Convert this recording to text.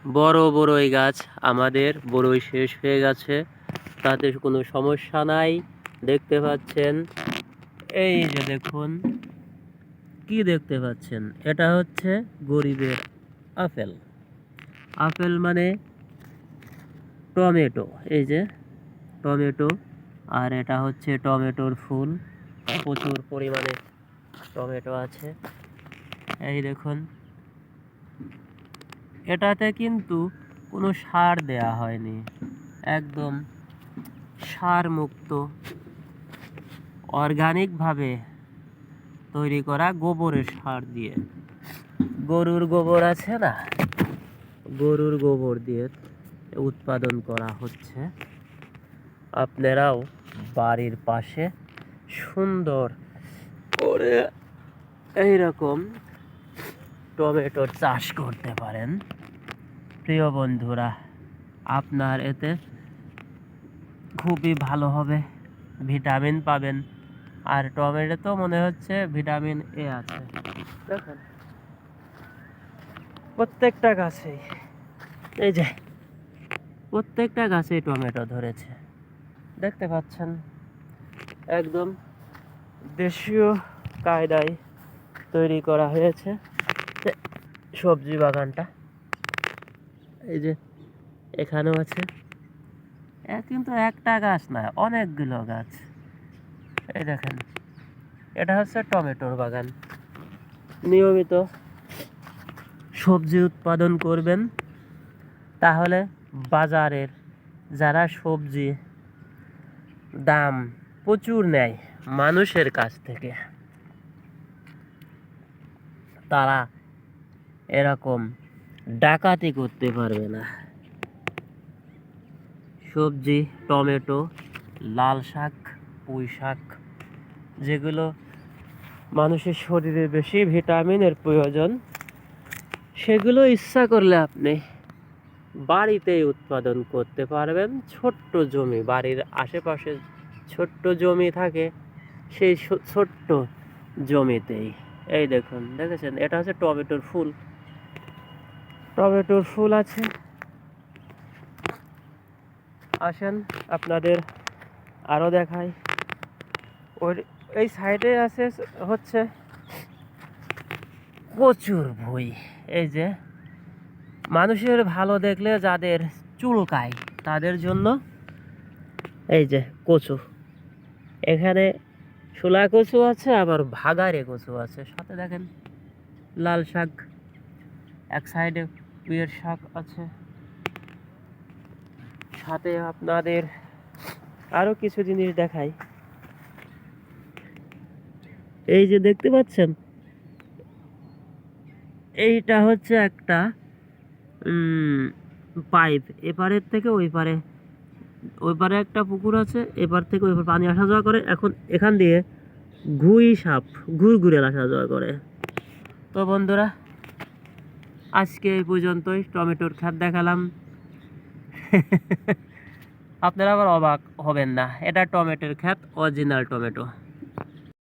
বড় বড়ই গাছ, আমাদের বড়ই শেষ হয়ে গেছে, তাতে কোনো সমস্যা নাই। দেখতে পাচ্ছেন, এই যে দেখুন, কি দেখতে পাচ্ছেন, এটা হচ্ছে গরিবের আপেল। আপেল মানে টমেটো, এই যে টমেটো, আর এটা হচ্ছে টমেটোর ফুল। প্রচুর পরিমাণে টমেটো আছে, এই দেখুন। এটাতে কিন্তু কোনো সার দেয়া হয়নি, একদম সার মুক্ত, অর্গানিকভাবে তৈরি করা গোবরের সার দিয়ে। গরুর গোবর আছে না, গরুর গোবর দিয়ে উৎপাদন করা হচ্ছে। আপনারাও বাড়ির পাশে সুন্দর করে এইরকম টমেটোর চাষ করতে পারেন। প্রিয় বন্ধুরা, আপনার এতে খুবই ভালো হবে, ভিটামিন পাবেন। আর টমেটো তো মনে হচ্ছে ভিটামিন এ আছে, দেখেন প্রত্যেকটা গাছেই, এই যে প্রত্যেকটা গাছেই টমেটো ধরেছে, দেখতে পাচ্ছেন। একদম দেশীয় কায়দায় তৈরি করা হয়েছে সবজি বাগানটা। এই যে এখানেও আছে, কিন্তু একটা গাছ না, অনেকগুলো গাছ। এই দেখেন, এটা হচ্ছে টমেটোর বাগান। নিয়মিত সবজি উৎপাদন করবেন, তাহলে বাজারের যারা সবজি দাম প্রচুর নেয় মানুষের কাছ থেকে, তারা এরকম ডাকাতি করতে পারবে না। সবজি, টমেটো, লাল শাক, পুঁই শাক, যেগুলো মানুষের শরীরে বেশি ভিটামিনের প্রয়োজন, সেগুলো ইচ্ছা করলে আপনি বাড়িতেই উৎপাদন করতে পারবেন। ছোট্ট জমি, বাড়ির আশেপাশে ছোট্ট জমি থাকে, সেই ছোট্ট জমিতেই। এই দেখুন, দেখেছেন, এটা হচ্ছে টমেটোর ফুল। টমেটোর ফুল আছে। আসেন আপনাদের আরও দেখাই। ওই এই সাইডে আছে হচ্ছে প্রচুর ভুঁই। এই যে মানুষের ভালো দেখলে যাদের চুলকায়, তাদের জন্য এই যে কচু, এখানে শোলা কচু আছে, আবার ভাগাড়ে কচু আছে, সাথে দেখেন লাল শাক, এক সাইডে পুঁইয়ের শাক আছে, সাথে আপনাদের আরো কিছু জিনিস দেখাই। এই যে দেখতে পাচ্ছেন, এইটা হচ্ছে একটা পাইপ, এপারের থেকে ওই পারে, ওই পারে একটা পুকুর আছে, এপার থেকে ওই পারে পানি আসা যাওয়া করে। এখন এখান দিয়ে ঘুই সাপ ঘুরঘুরে আসা যাওয়া করে। তো বন্ধুরা, আজকে এই পর্যন্তই, টমেটোর ক্ষেত দেখালাম। আপনারা আবার অবাক হবেন না, এটা টমেটোর ক্ষেত, অরিজিনাল টমেটো।